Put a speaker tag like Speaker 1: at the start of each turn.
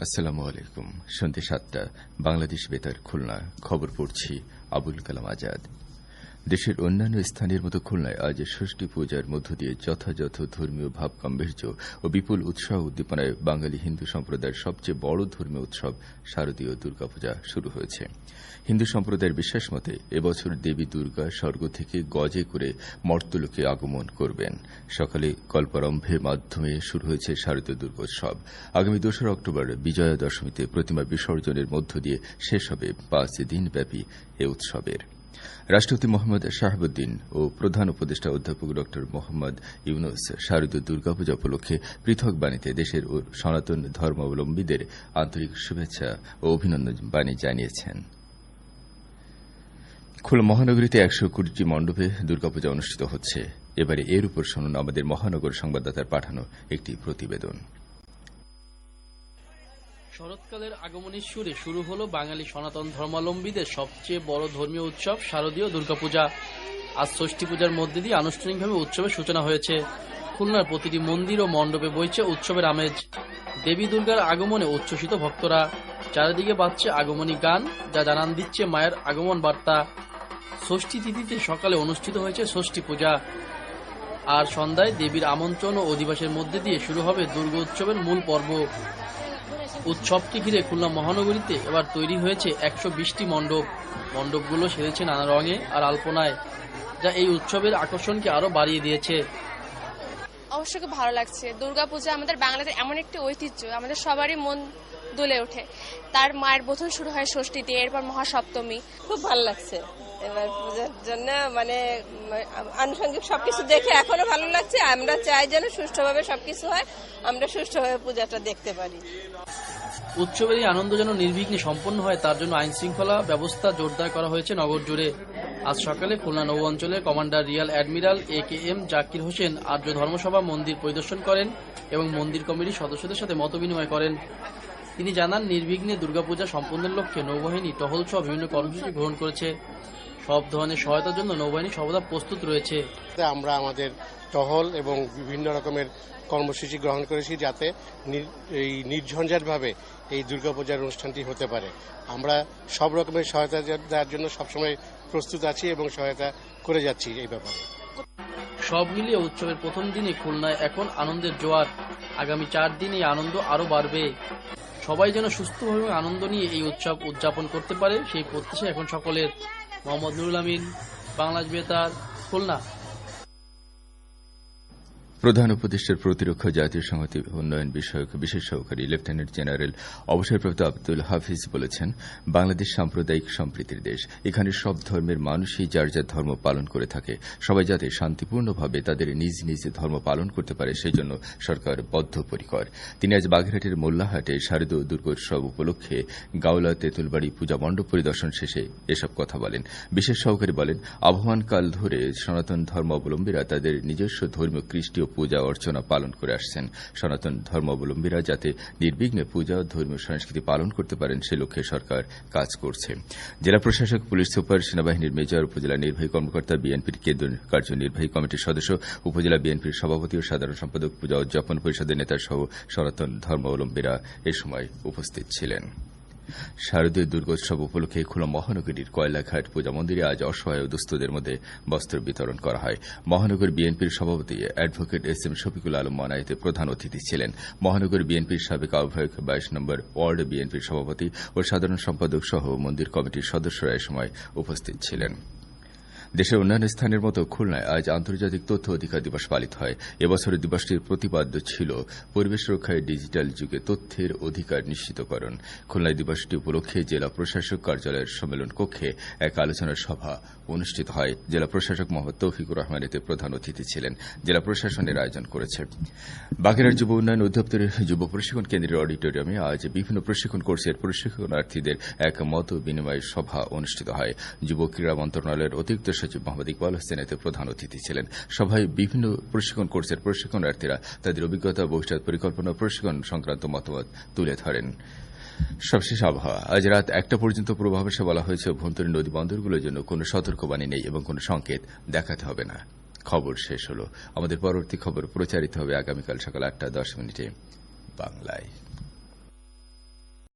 Speaker 1: আসসালামু আলাইকুম। সন্ধ্যে ৭টা বাংলাদেশ বেতার খুলনা। খবর পড়ছি আবুল কালাম আজাদ। দেশের অন্যান্য স্থানের মতো খুলনায় আজ ষষ্ঠী পূজার মধ্য দিয়ে যথাযথ ধর্মীয় ভাব গাম্ভীর্য ও বিপুল উৎসাহ উদ্দীপনায় বাঙালি হিন্দু সম্প্রদায়ের সবচেয়ে বড় ধর্মীয় উৎসব শারদীয় দুর্গাপূজা শুরু হয়েছে। হিন্দু সম্প্রদায়ের বিশ্বাস মতে এবছর দেবী দুর্গা স্বর্গ থেকে গজে করে মর্ত্যলোকে আগমন করবেন। সকালে কল্পারম্ভের মাধ্যমে শুরু হয়েছে শারদীয় দুর্গোৎসব। আগামী ২রা অক্টোবর বিজয়া দশমীতে প্রতিমা বিসর্জনের মধ্য দিয়ে শেষ হবে ৫ দিনব্যাপী এ উৎসবের। রাষ্ট্রপতি মোহাম্মদ শাহাবুদ্দিন ও প্রধান উপদেষ্টা অধ্যাপক ড মোহাম্মদ ইউনুস শারদীয় দুর্গাপূজা উপলক্ষে পৃথক বাণীতে দেশের সনাতন ধর্মাবলম্বীদের আন্তরিক শুভেচ্ছা ও অভিনন্দন বাণী জানিয়েছেন। খুলনা মহানগরীতে ১২০টি মণ্ডপে দুর্গাপূজা অনুষ্ঠিত হচ্ছে। এবারে এর উপর শুনুন আমাদের মহানগর সংবাদদাতার পাঠানো একটি প্রতিবেদন।
Speaker 2: শরৎকালের আগমনের সুরে শুরু হলো বাঙালি সনাতন ধর্মাবলম্বীদের সবচেয়ে বড় ধর্মীয় উৎসব শারদীয় দুর্গাপূজা। আজ ষষ্ঠী পূজার মধ্যে দিয়ে আনুষ্ঠানিকভাবে উৎসবের সূচনা হয়েছে। খুলনার প্রতিটি মন্দির ও মণ্ডপে বইছে উৎসবের আমেজ। দেবী দুর্গার আগমনে উচ্ছ্বসিত ভক্তরা। চারিদিকে বাজছে আগমনী গান, যা জানান দিচ্ছে মায়ের আগমন বার্তা। ষষ্ঠী তিথিতে সকালে অনুষ্ঠিত হয়েছে ষষ্ঠী পূজা, আর সন্ধ্যায় দেবীর আমন্ত্রণ ও অধিবাসের মধ্যে দিয়ে শুরু হবে দুর্গা উৎসবের মূল পর্ব। উৎসবকে ঘিরে খুলনা মহানগরীতে এবার তৈরি হয়েছে ১২০টি মণ্ডপ। মণ্ডপগুলো সেজেছে নানা রঙে আর আলপনায়, যা এই উৎসবের আকর্ষণকে আরো বাড়িয়ে দিয়েছে।
Speaker 3: অবশ্যই খুব ভালো লাগছে। দুর্গাপূজা আমাদের বাংলাদেশের এমন একটি ঐতিহ্য, আমাদের সবারই মন দুলে ওঠে। তার মায়ের বোধন শুরু হয় ষষ্ঠী দিয়ে, এরপর মহাসপ্তমী।
Speaker 4: খুব ভালো লাগছে এবার পূজার জন্য, আনুষঙ্গিক সবকিছু দেখে এখনো ভালো লাগছে। আমরা চাই যেন সুষ্ঠুভাবে সবকিছু হয়, আমরা সুষ্ঠুভাবে পূজাটা দেখতে পারি।
Speaker 2: উৎসবের এই আনন্দ যেন নির্বিঘ্নে সম্পন্ন হয়, তার জন্য আইন শৃঙ্খলা ব্যবস্থা জোরদার করা হয়েছে নগর জুড়ে। আজ সকালে খুলনা নৌ অঞ্চলের commander rear admiral AKM Zakir Hossain Arya Dharmasabha মন্দির পরিদর্শন করেন এবং মন্দির কমিটির সদস্যদের সাথে মতবিনিময় করেন। তিনি জানান, নির্বিঘ্নে দুর্গাপূজা সম্পন্নের লক্ষ্যে নৌবাহিনী টহল সহ বিভিন্ন কর্মসূচি গ্রহণ করেছে। সব ধরনের সহায়তার জন্য নৌবাহিনী সর্বদা প্রস্তুত রয়েছে।
Speaker 5: আমরা আমাদের টহল এবং বিভিন্ন রকমের কর্মসূচি গ্রহণ করেছি, যাতে এই নির্ঝঞ্ঝাটভাবে এই দুর্গাপূজার অনুষ্ঠানটি হতে পারে। আমরা সব রকমের সহায়তা দেওয়ার জন্য সবসময় প্রস্তুত আছি এবং সহায়তা করে যাচ্ছি এই ব্যাপারে।
Speaker 2: সব মিলিয়ে উৎসবের প্রথম দিনে খুলনায় এখন আনন্দের জোয়ার। আগামী 4 দিন এই আনন্দ আরো বাড়বে। সবাই যেন সুস্থভাবে আনন্দ নিয়ে এই উৎসব উদযাপন করতে পারে, সেই প্রত্যাশা এখন সকলের। মোহাম্মদ নুরুল আমিন, বাংলাদেশ বেতার, খুলনা।
Speaker 1: প্রধান উপদেষ্টার প্রতিরক্ষা জাতীয় সংহতি উন্নয়ন বিষয়ক বিশেষ সহকারী লেফটেন্যান্ট জেনারেল অবসরপ্রাপ্ত আব্দুল হাফিজ বলেছেন, বাংলাদেশ সাম্প্রদায়িক সম্প্রীতির দেশ। এখানে সব ধর্মের মানুষই যার যার ধর্ম পালন করে থাকে। সবাই যাতে শান্তিপূর্ণভাবে তাদের নিজ নিজ ধর্ম পালন করতে পারে, সেই জন্য সরকার বদ্ধপরিকর। তিনি আজ বাগেরহাটের মোল্লাহাটে শারদীয় দুর্গোৎসব উপলক্ষে গাওলা তেঁতুলবাড়ি পূজা মণ্ডপ পরিদর্শন শেষে এসব কথা বলেন। বিশেষ সহকারী বলেন, আবহমানকাল ধরে সনাতন ধর্মাবলম্বীরা তাদের নিজস্ব ধর্মীয় কৃষ্টি পূজা অর্চনা পালন করে আসছেন। সনাতন ধর্মাবলম্বীরা যাতে নির্বিঘ্নে পূজা ও ধর্মীয় সংস্কৃতি পালন করতে পারেন, সে লক্ষ্যে সরকার কাজ করছে। জেলা প্রশাসক, পুলিশ সুপার, সেনাবাহিনীর মেজর, উপজেলা নির্বাহী কর্মকর্তা, বিএনপির কেন্দ্রীয় কার্যনির্বাহী কমিটির সদস্য, উপজেলা বিএনপির সভাপতি ও সাধারণ সম্পাদক, পূজা উদযাপন পরিষদের নেতা সহ সনাতন ধর্মাবলম্বীরা এ সময় উপস্থিত ছিলেন। শারদীয় দুর্গোৎসব উপলক্ষে খুলনা মহানগরীর কয়লাঘাট পূজা মন্দিরে আজ অসহায় ও দুস্থদের মধ্যে বস্ত্র বিতরণ করা হয়। মহানগর বিএনপির সভাপতি অ্যাডভোকেট SM শফিকুল আলম মানায়েতে প্রধান অতিথি ছিলেন। মহানগর বিএনপির সাবেক আহ্বায়ক, 22 নম্বর ওয়ার্ড বিএনপির সভাপতি ও সাধারণ সম্পাদক সহ মন্দির কমিটির সদস্যরা এ সময় উপস্থিত ছিলেন। দেশের অন্যান্য স্থানের মতো খুলনায় আজ আন্তর্জাতিক তথ্য অধিকার দিবস পালিত হয়। এবছরের দিবসটির প্রতিপাদ্য ছিল পরিবেশ রক্ষায় ডিজিটাল যুগে তথ্যের অধিকার নিশ্চিতকরণ। খুলনায় দিবসটি উপলক্ষে জেলা প্রশাসক কার্যালয়ের সম্মেলন কক্ষে এক আলোচনা সভা অনুষ্ঠিত হয়। জেলা প্রশাসক মোহাম্মদ তৌফিকুর রহমান এতে প্রধান অতিথি ছিলেন। জেলা প্রশাসনের আয়োজন করেছে। বাগেরহাট যুব উন্নয়ন অধিদপ্তরের যুব প্রশিক্ষণ কেন্দ্রের অডিটোরিয়ামে আজ বিভিন্ন প্রশিক্ষণ কোর্সের প্রশিক্ষণার্থীদের এক মত বিনিময় সভা অনুষ্ঠিত হয়। যুব ক্রীড়া মন্ত্রণালয়ের অতিরিক্ত সচিব মোহাম্মদ ইকবাল হোসেন এতে প্রধান অতিথি ছিলেন। সভায় বিভিন্ন প্রশিক্ষণ কোর্সের প্রশিক্ষণার্থীরা তাদের অভিজ্ঞতা, ভবিষ্যৎ পরিকল্পনা, প্রশিক্ষণ সংক্রান্ত মতামত তুলে ধরেন। সবশেষ আবহাওয়া। আজ রাত 1টা পর্যন্ত পূর্বাভাসে বলা হয়েছে, অভ্যন্তরীণ নদী বন্দরগুলোর জন্য কোনো সতর্কবাণী নেই এবং কোনো সংকেত দেখাতে হবে না। খবর শেষ হল। আমাদের পরবর্তী খবর প্রচারিত হবে আগামীকাল সকাল 8টা 10 মিনিটে বাংলায়।